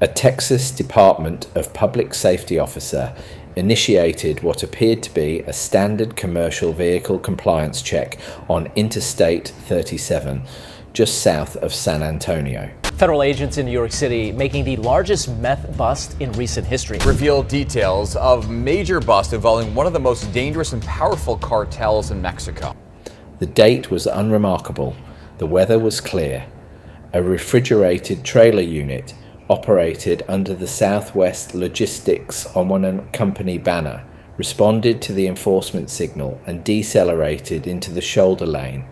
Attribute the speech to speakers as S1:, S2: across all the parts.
S1: A Texas Department of Public Safety officer initiated what appeared to be a standard commercial vehicle compliance check on Interstate 37, just south of San Antonio.
S2: Federal agents in New York City making the largest meth bust in recent history.
S3: Reveal details of major bust involving one of the most dangerous and powerful cartels in Mexico.
S1: The date was unremarkable. The weather was clear. A refrigerated trailer unit operated under the Southwest Logistics on one company banner, responded to the enforcement signal and decelerated into the shoulder lane.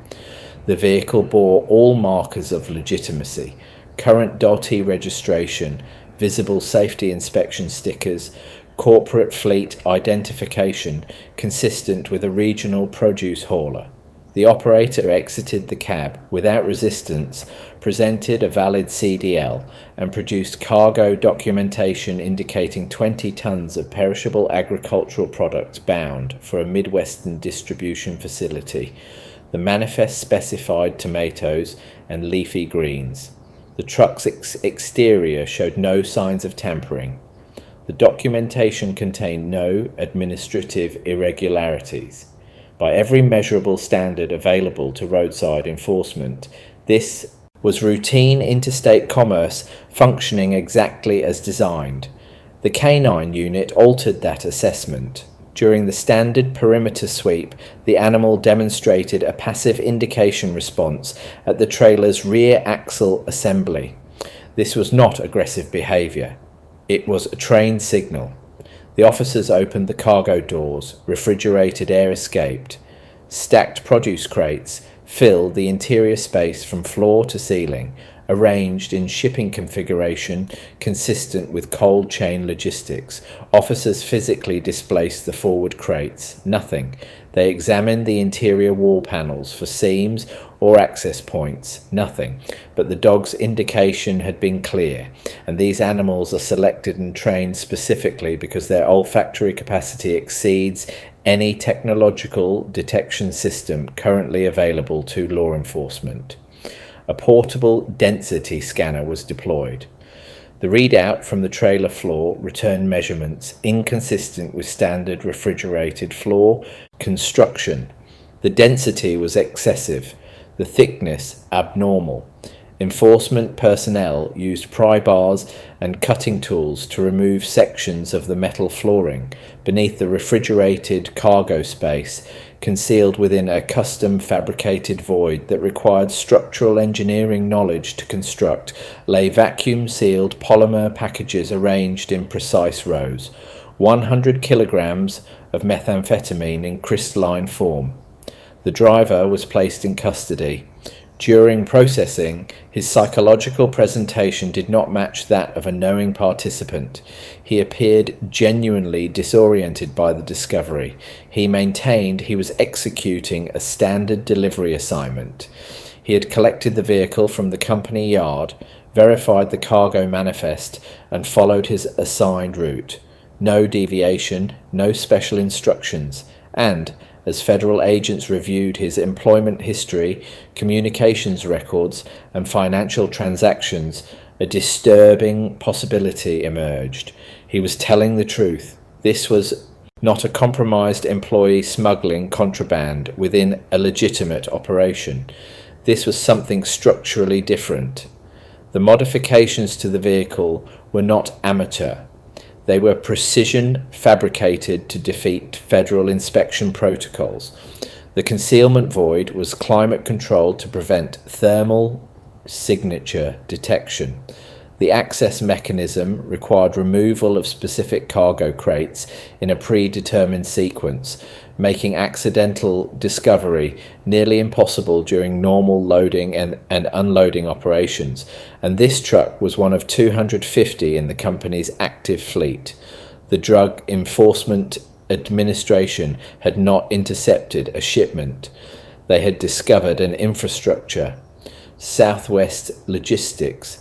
S1: The vehicle bore all markers of legitimacy: current DOT registration, visible safety inspection stickers, corporate fleet identification consistent with a regional produce hauler. The operator exited the cab without resistance, presented a valid CDL, and produced cargo documentation indicating 20 tons of perishable agricultural products bound for a Midwestern distribution facility. The manifest specified tomatoes and leafy greens. The truck's exterior showed no signs of tampering. The documentation contained no administrative irregularities. By every measurable standard available to roadside enforcement, this was routine interstate commerce functioning exactly as designed. The canine unit altered that assessment. During the standard perimeter sweep, the animal demonstrated a passive indication response at the trailer's rear axle assembly. This was not aggressive behavior. It was a trained signal. The officers opened the cargo doors. Refrigerated air escaped. Stacked produce crates filled the interior space from floor to ceiling, arranged in shipping configuration consistent with cold chain logistics. Officers physically displaced the forward crates. Nothing. They examined the interior wall panels for seams or access points. Nothing. But the dog's indication had been clear, and these animals are selected and trained specifically because their olfactory capacity exceeds any technological detection system currently available to law enforcement. A portable density scanner was deployed. The readout from the trailer floor returned measurements inconsistent with standard refrigerated floor construction. The density was excessive, the thickness abnormal. Enforcement personnel used pry bars and cutting tools to remove sections of the metal flooring beneath the refrigerated cargo space, concealed within a custom-fabricated void that required structural engineering knowledge to construct, lay vacuum-sealed polymer packages arranged in precise rows. 100 kilograms of methamphetamine in crystalline form. The driver was placed in custody. During processing, his psychological presentation did not match that of a knowing participant. He appeared genuinely disoriented by the discovery. He maintained he was executing a standard delivery assignment. He had collected the vehicle from the company yard, verified the cargo manifest, and followed his assigned route. No deviation, no special instructions, and as federal agents reviewed his employment history, communications records, and financial transactions, a disturbing possibility emerged. He was telling the truth. This was not a compromised employee smuggling contraband within a legitimate operation. This was something structurally different. The modifications to the vehicle were not amateur. They were precision fabricated to defeat federal inspection protocols. The concealment void was climate controlled to prevent thermal signature detection. The access mechanism required removal of specific cargo crates in a predetermined sequence, making accidental discovery nearly impossible during normal loading and unloading operations, and this truck was one of 250 in the company's active fleet. The Drug Enforcement Administration had not intercepted a shipment. They had discovered an infrastructure. Southwest Logistics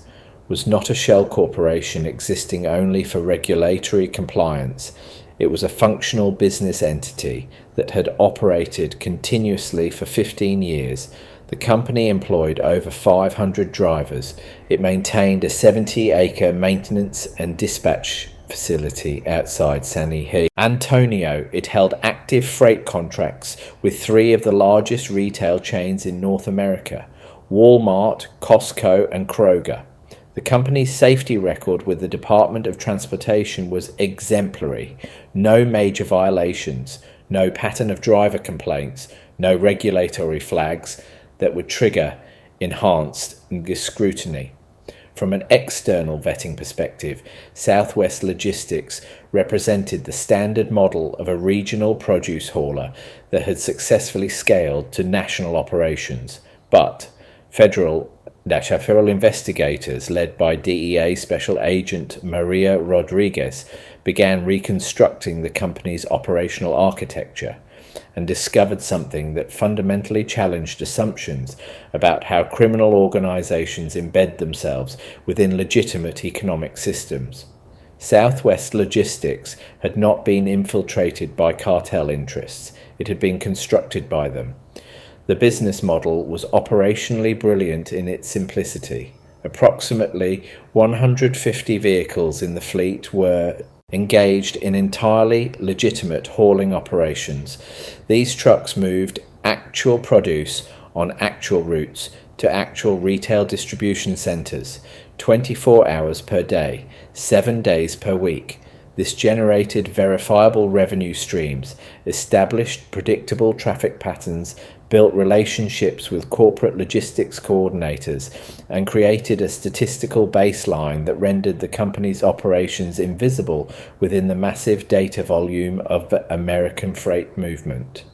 S1: was not a shell corporation existing only for regulatory compliance. It was a functional business entity that had operated continuously for 15 years. The company employed over 500 drivers. It maintained a 70-acre maintenance and dispatch facility outside San Antonio. It held active freight contracts with 3 of the largest retail chains in North America: Walmart, Costco, and Kroger. The company's safety record with the Department of Transportation was exemplary. No major violations, no pattern of driver complaints, no regulatory flags that would trigger enhanced scrutiny. From an external vetting perspective, Southwest Logistics represented the standard model of a regional produce hauler that had successfully scaled to national operations. But federal investigators led by DEA Special Agent Maria Rodriguez began reconstructing the company's operational architecture and discovered something that fundamentally challenged assumptions about how criminal organizations embed themselves within legitimate economic systems. Southwest Logistics had not been infiltrated by cartel interests, it had been constructed by them. The business model was operationally brilliant in its simplicity. Approximately 150 vehicles in the fleet were engaged in entirely legitimate hauling operations. These trucks moved actual produce on actual routes to actual retail distribution centers, 24 hours per day, 7 days per week. This generated verifiable revenue streams, established predictable traffic patterns, built relationships with corporate logistics coordinators, and created a statistical baseline that rendered the company's operations invisible within the massive data volume of the American freight movement.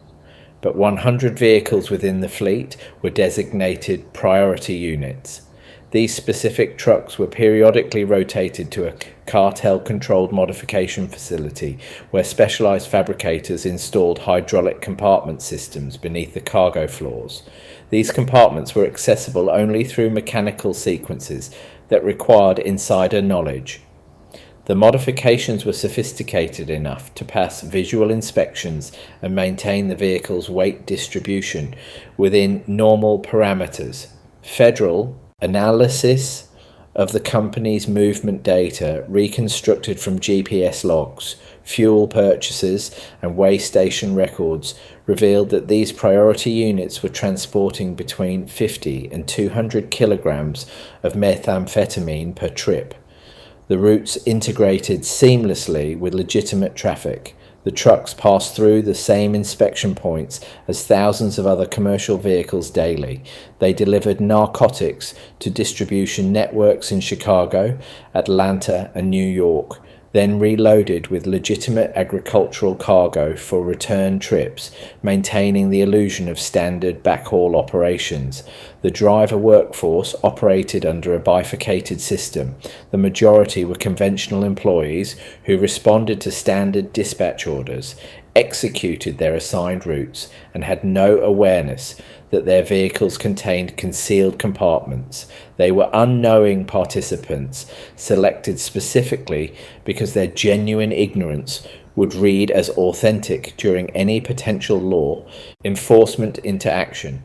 S1: But 100 vehicles within the fleet were designated priority units. These specific trucks were periodically rotated to a cartel-controlled modification facility where specialized fabricators installed hydraulic compartment systems beneath the cargo floors. These compartments were accessible only through mechanical sequences that required insider knowledge. The modifications were sophisticated enough to pass visual inspections and maintain the vehicle's weight distribution within normal parameters. Federal analysis of the company's movement data, reconstructed from GPS logs, fuel purchases, and weigh station records, revealed that these priority units were transporting between 50 and 200 kilograms of methamphetamine per trip. The routes integrated seamlessly with legitimate traffic. The trucks passed through the same inspection points as thousands of other commercial vehicles daily. They delivered narcotics to distribution networks in Chicago, Atlanta, and New York, then reloaded with legitimate agricultural cargo for return trips, maintaining the illusion of standard backhaul operations. The driver workforce operated under a bifurcated system. The majority were conventional employees who responded to standard dispatch orders, executed their assigned routes, and had no awareness that their vehicles contained concealed compartments. They were unknowing participants, selected specifically because their genuine ignorance would read as authentic during any potential law enforcement interaction.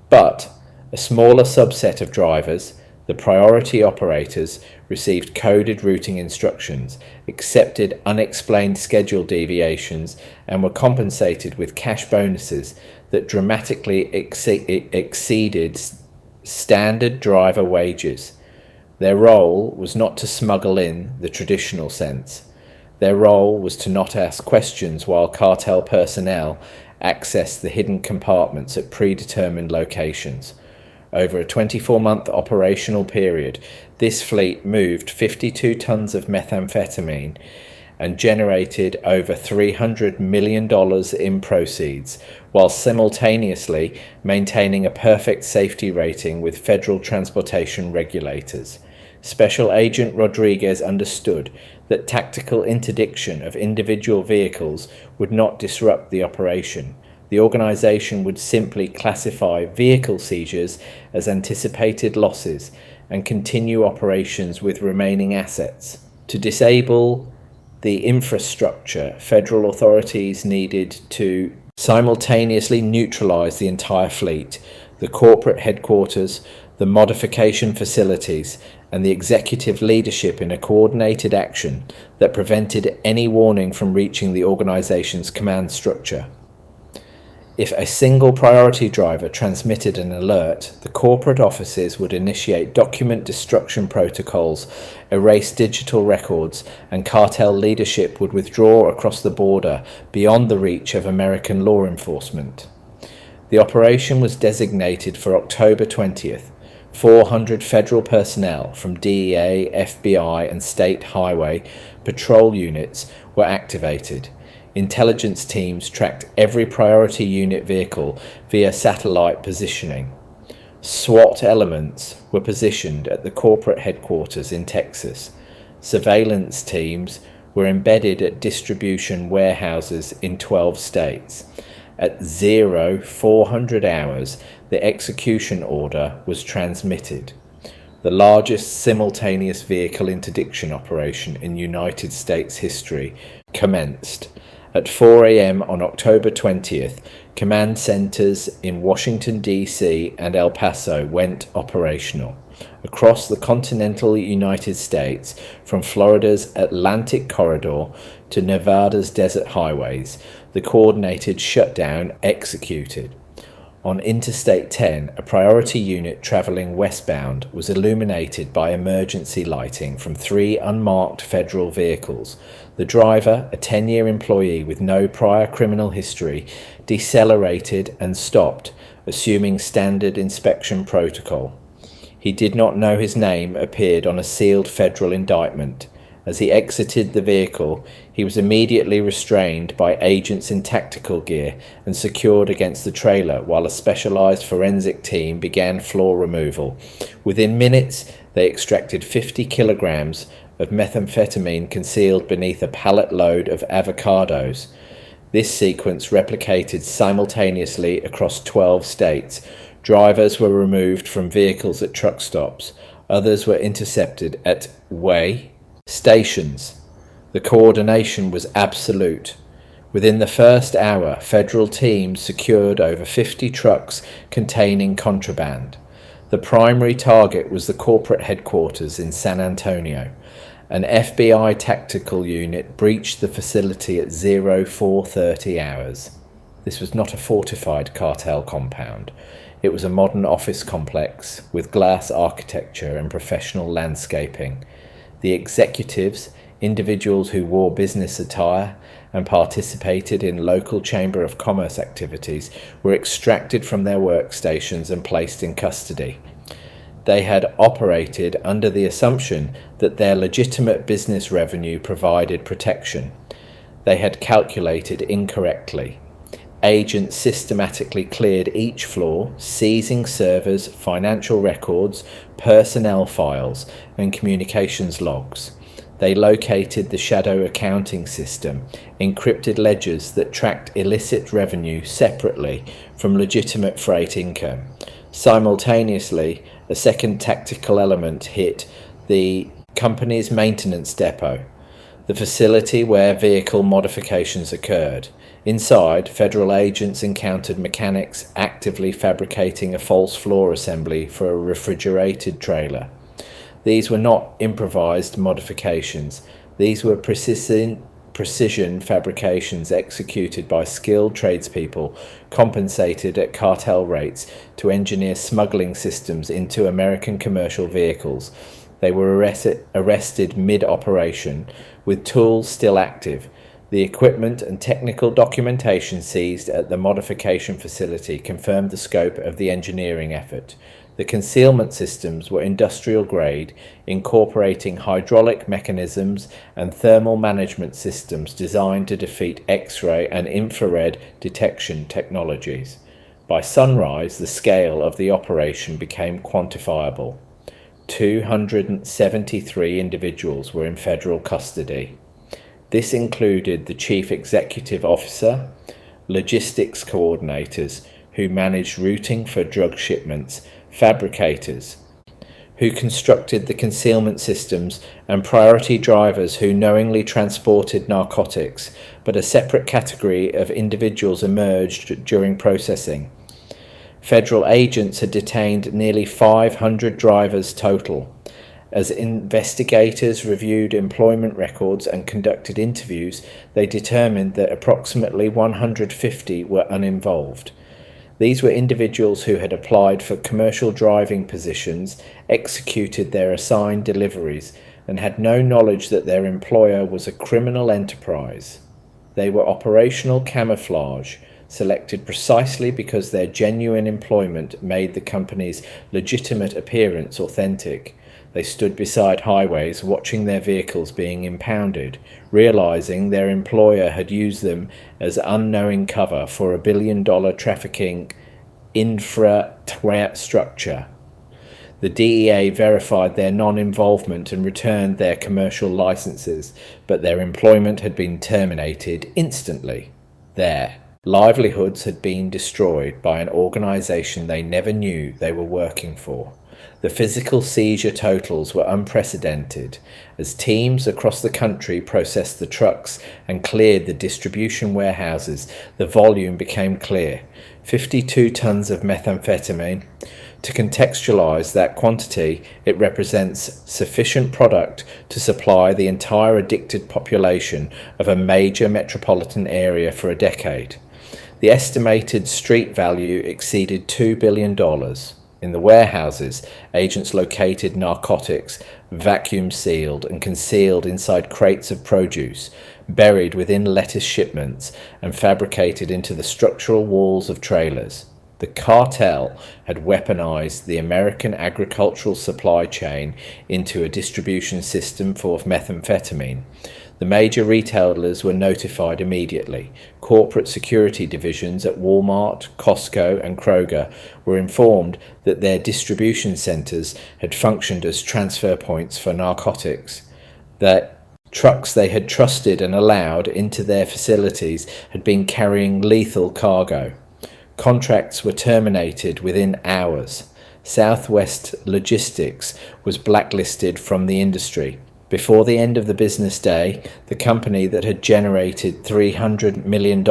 S1: But a smaller subset of drivers, the priority operators, received coded routing instructions, accepted unexplained schedule deviations, and were compensated with cash bonuses that dramatically exceeded standard driver wages. Their role was not to smuggle in the traditional sense. Their role was to not ask questions while cartel personnel accessed the hidden compartments at predetermined locations. Over a 24-month operational period, this fleet moved 52 tons of methamphetamine and generated over $300 million in proceeds, while simultaneously maintaining a perfect safety rating with federal transportation regulators. Special Agent Rodriguez understood that tactical interdiction of individual vehicles would not disrupt the operation. The organization would simply classify vehicle seizures as anticipated losses and continue operations with remaining assets. To disable the infrastructure, federal authorities needed to simultaneously neutralize the entire fleet. the corporate headquarters, the modification facilities, and the executive leadership in a coordinated action that prevented any warning from reaching the organization's command structure. If a single priority driver transmitted an alert, the corporate offices would initiate document destruction protocols, erase digital records, and cartel leadership would withdraw across the border beyond the reach of American law enforcement. The operation was designated for October 20th. 400 federal personnel from DEA, FBI, and state highway patrol units were activated. Intelligence teams tracked every priority unit vehicle via satellite positioning. SWAT elements were positioned at the corporate headquarters in Texas. Surveillance teams were embedded at distribution warehouses in 12 states. At 0400 hours, the execution order was transmitted. The largest simultaneous vehicle interdiction operation in United States history commenced. At 4 a.m. on October 20th, command centers in Washington, D.C. and El Paso went operational. Across the continental United States, from Florida's Atlantic corridor to Nevada's desert highways, the coordinated shutdown executed. On Interstate 10, a priority unit traveling westbound was illuminated by emergency lighting from 3 unmarked federal vehicles. The driver, a 10-year employee with no prior criminal history, decelerated and stopped, assuming standard inspection protocol. He did not know his name appeared on a sealed federal indictment. As he exited the vehicle, he was immediately restrained by agents in tactical gear and secured against the trailer while a specialized forensic team began floor removal. Within minutes, they extracted 50 kilograms of methamphetamine concealed beneath a pallet load of avocados. This sequence replicated simultaneously across 12 states. Drivers were removed from vehicles at truck stops. Others were intercepted at weigh stations. The coordination was absolute. Within the first hour, federal teams secured over 50 trucks containing contraband. The primary target was the corporate headquarters in San Antonio. An FBI tactical unit breached the facility at 0430 hours. This was not a fortified cartel compound. It was a modern office complex with glass architecture and professional landscaping. The executives, individuals who wore business attire and participated in local Chamber of Commerce activities, were extracted from their workstations and placed in custody. They had operated under the assumption that their legitimate business revenue provided protection. They had calculated incorrectly. Agents systematically cleared each floor, seizing servers, financial records, personnel files, and communications logs. They located the shadow accounting system, encrypted ledgers that tracked illicit revenue separately from legitimate freight income. Simultaneously, a second tactical element hit the company's maintenance depot, the facility where vehicle modifications occurred. Inside, federal agents encountered mechanics actively fabricating a false floor assembly for a refrigerated trailer. These were not improvised modifications. These were precision fabrications executed by skilled tradespeople, compensated at cartel rates to engineer smuggling systems into American commercial vehicles. They were arrested mid-operation, with tools still active. The equipment and technical documentation seized at the modification facility confirmed the scope of the engineering effort. The concealment systems were industrial grade, incorporating hydraulic mechanisms and thermal management systems designed to defeat X-ray and infrared detection technologies. By sunrise, the scale of the operation became quantifiable. 273 individuals were in federal custody. This included the chief executive officer, logistics coordinators who managed routing for drug shipments, fabricators who constructed the concealment systems, and priority drivers who knowingly transported narcotics, but a separate category of individuals emerged during processing. Federal agents had detained nearly 500 drivers total. As investigators reviewed employment records and conducted interviews, they determined that approximately 150 were uninvolved. These were individuals who had applied for commercial driving positions, executed their assigned deliveries, and had no knowledge that their employer was a criminal enterprise. They were operational camouflage, selected precisely because their genuine employment made the company's legitimate appearance authentic. They stood beside highways watching their vehicles being impounded, realizing their employer had used them as unknowing cover for $1 billion trafficking infrastructure. The DEA verified their non-involvement and returned their commercial licenses, but their employment had been terminated instantly. Their livelihoods had been destroyed by an organization they never knew they were working for. The physical seizure totals were unprecedented. As teams across the country processed the trucks and cleared the distribution warehouses, the volume became clear. 52 tons of methamphetamine. To contextualize that quantity, it represents sufficient product to supply the entire addicted population of a major metropolitan area for a decade. The estimated street value exceeded $2 billion. In the warehouses, agents located narcotics, vacuum sealed and concealed inside crates of produce, buried within lettuce shipments, and fabricated into the structural walls of trailers. The cartel had weaponized the American agricultural supply chain into a distribution system for methamphetamine. The major retailers were notified immediately. Corporate security divisions at Walmart, Costco, and Kroger were informed that their distribution centers had functioned as transfer points for narcotics. That trucks they had trusted and allowed into their facilities had been carrying lethal cargo. Contracts were terminated within hours. Southwest Logistics was blacklisted from the industry. Before the end of the business day, the company that had generated $300 million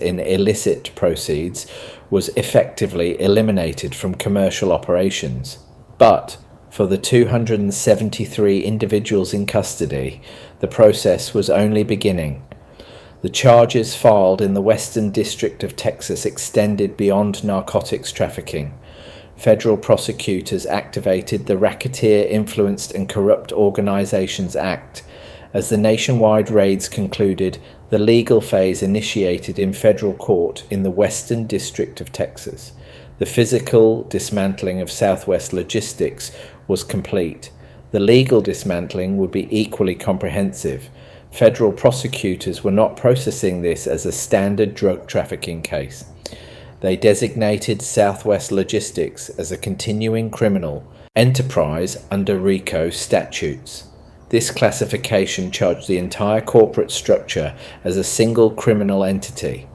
S1: in illicit proceeds was effectively eliminated from commercial operations. But for the 273 individuals in custody, the process was only beginning. The charges filed in the Western District of Texas extended beyond narcotics trafficking. Federal prosecutors activated the Racketeer Influenced and Corrupt Organizations Act. As the nationwide raids concluded, the legal phase initiated in federal court in the Western District of Texas. The physical dismantling of Southwest Logistics was complete. The legal dismantling would be equally comprehensive. Federal prosecutors were not processing this as a standard drug trafficking case. They designated Southwest Logistics as a continuing criminal enterprise under RICO statutes. This classification charged the entire corporate structure as a single criminal entity.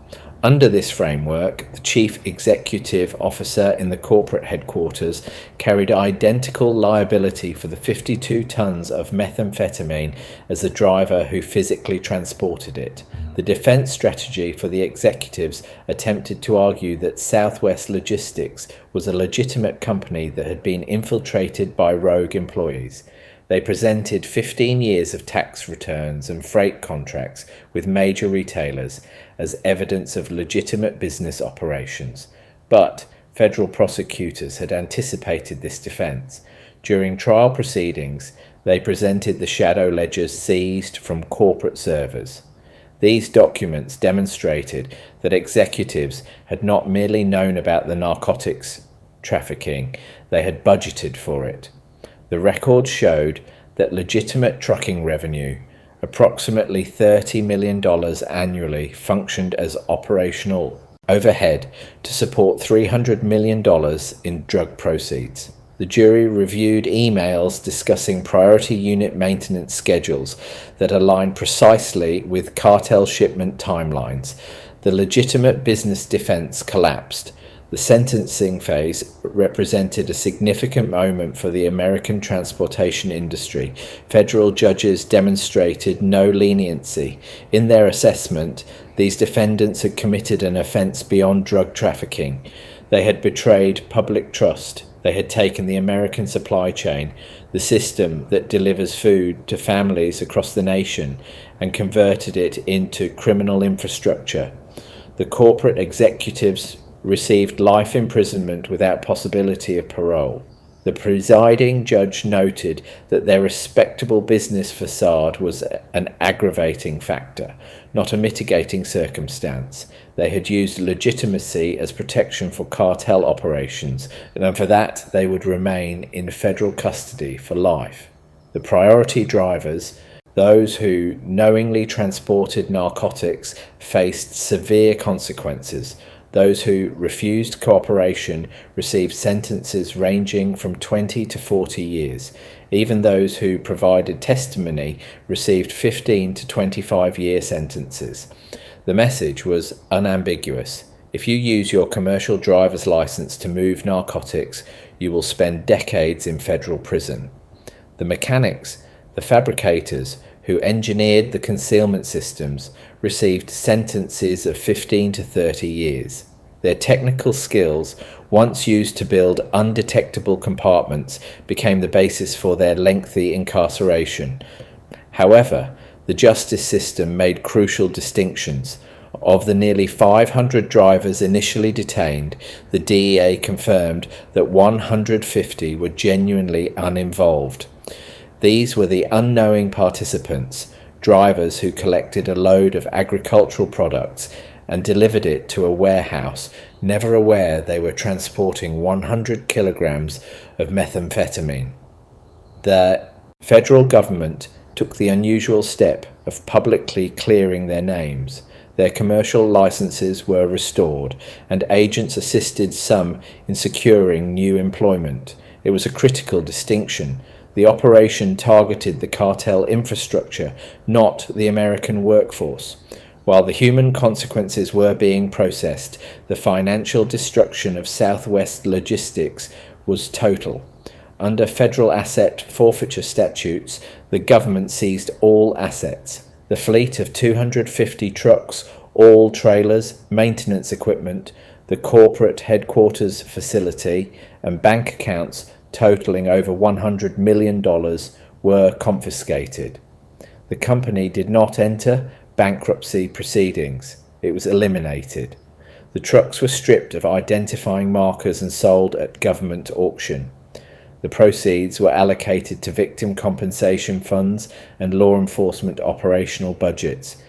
S1: Under this framework, the chief executive officer in the corporate headquarters carried identical liability for the 52 tons of methamphetamine as the driver who physically transported it. The defense strategy for the executives attempted to argue that Southwest Logistics was a legitimate company that had been infiltrated by rogue employees. They presented 15 years of tax returns and freight contracts with major retailers as evidence of legitimate business operations. But federal prosecutors had anticipated this defense. During trial proceedings, they presented the shadow ledgers seized from corporate servers. These documents demonstrated that executives had not merely known about the narcotics trafficking, they had budgeted for it. The records showed that legitimate trucking revenue, approximately $30 million annually, functioned as operational overhead to support $300 million in drug proceeds. The jury reviewed emails discussing priority unit maintenance schedules that aligned precisely with cartel shipment timelines. The legitimate business defense collapsed. The sentencing phase represented a significant moment for the American transportation industry. Federal judges demonstrated no leniency. In their assessment, these defendants had committed an offense beyond drug trafficking. They had betrayed public trust. They had taken the American supply chain, the system that delivers food to families across the nation, and converted it into criminal infrastructure. The corporate executives received life imprisonment without possibility of parole. The presiding judge noted that their respectable business facade was an aggravating factor, not a mitigating circumstance. They had used legitimacy as protection for cartel operations, and for that they would remain in federal custody for life. The priority drivers, those who knowingly transported narcotics, faced severe consequences. Those who refused cooperation received sentences ranging from 20 to 40 years. Even those who provided testimony received 15 to 25-year sentences. The message was unambiguous. If you use your commercial driver's license to move narcotics, you will spend decades in federal prison. The mechanics, the fabricators, who engineered the concealment systems, received sentences of 15 to 30 years. Their technical skills, once used to build undetectable compartments, became the basis for their lengthy incarceration. However, the justice system made crucial distinctions. Of the nearly 500 drivers initially detained, the DEA confirmed that 150 were genuinely uninvolved. These were the unknowing participants, drivers who collected a load of agricultural products and delivered it to a warehouse, never aware they were transporting 100 kilograms of methamphetamine. The federal government took the unusual step of publicly clearing their names. Their commercial licenses were restored, and agents assisted some in securing new employment. It was a critical distinction. The operation targeted the cartel infrastructure, not the American workforce. While the human consequences were being processed, the financial destruction of Southwest Logistics was total. Under federal asset forfeiture statutes, the government seized all assets. The fleet of 250 trucks, all trailers, maintenance equipment, the corporate headquarters facility, and bank accounts totaling over $100 million were confiscated. The company did not enter bankruptcy proceedings. It was eliminated. The trucks were stripped of identifying markers and sold at government auction. The proceeds were allocated to victim compensation funds and law enforcement operational budgets.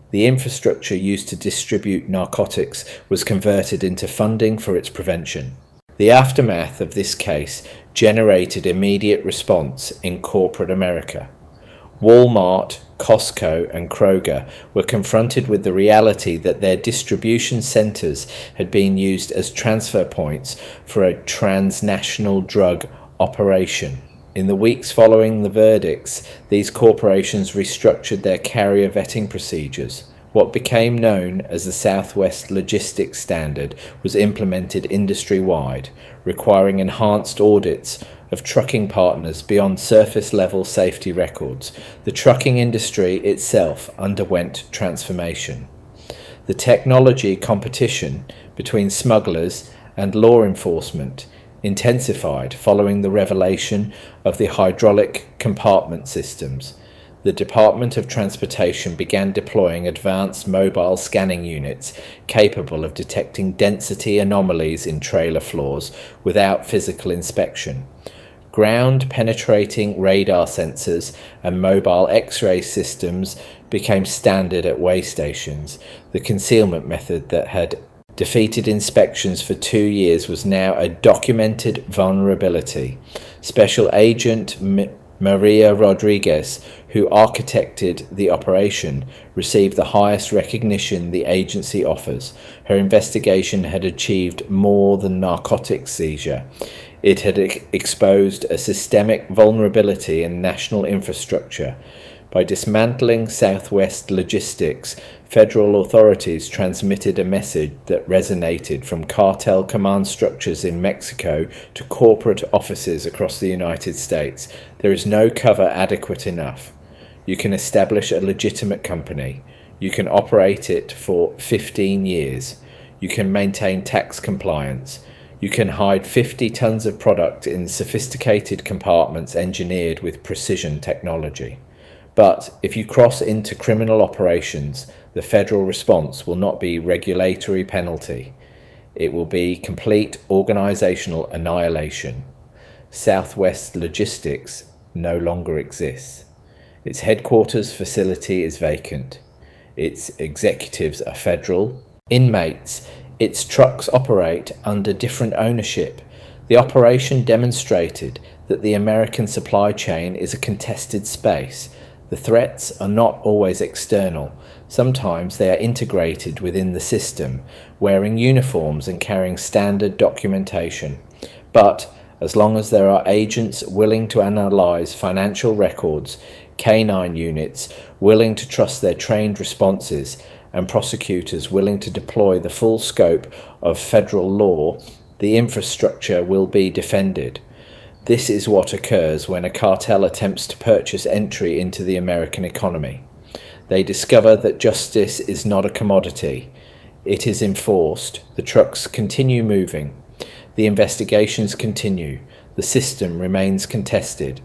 S1: The infrastructure used to distribute narcotics was converted into funding for its prevention. The aftermath of this case generated immediate response in corporate America. Walmart, Costco, and Kroger were confronted with the reality that their distribution centers had been used as transfer points for a transnational drug operation. In the weeks following the verdicts, these corporations restructured their carrier vetting procedures. What became known as the Southwest Logistics Standard was implemented industry-wide, requiring enhanced audits of trucking partners beyond surface-level safety records. The trucking industry itself underwent transformation. The technology competition between smugglers and law enforcement intensified following the revelation of the hydraulic compartment systems. The Department of Transportation began deploying advanced mobile scanning units capable of detecting density anomalies in trailer floors without physical inspection. Ground-penetrating radar sensors and mobile X-ray systems became standard at weigh stations. The concealment method that had defeated inspections for 2 years was now a documented vulnerability. Special Agent Maria Rodriguez, who architected the operation, received the highest recognition the agency offers. Her investigation had achieved more than narcotics seizure. It had exposed a systemic vulnerability in national infrastructure. By dismantling Southwest Logistics, federal authorities transmitted a message that resonated from cartel command structures in Mexico to corporate offices across the United States. There is no cover adequate enough. You can establish a legitimate company. You can operate it for 15 years. You can maintain tax compliance. You can hide 50 tons of product in sophisticated compartments engineered with precision technology. But if you cross into criminal operations, the federal response will not be regulatory penalty. It will be complete organizational annihilation. Southwest Logistics no longer exists. Its headquarters facility is vacant. Its executives are federal. Inmates, its trucks operate under different ownership. The operation demonstrated that the American supply chain is a contested space. The threats are not always external. Sometimes they are integrated within the system, wearing uniforms and carrying standard documentation. But as long as there are agents willing to analyze financial records, canine units willing to trust their trained responses, and prosecutors willing to deploy the full scope of federal law, the infrastructure will be defended. This is what occurs when a cartel attempts to purchase entry into the American economy. They discover that justice is not a commodity. It is enforced. The trucks continue moving. The investigations continue. The system remains contested.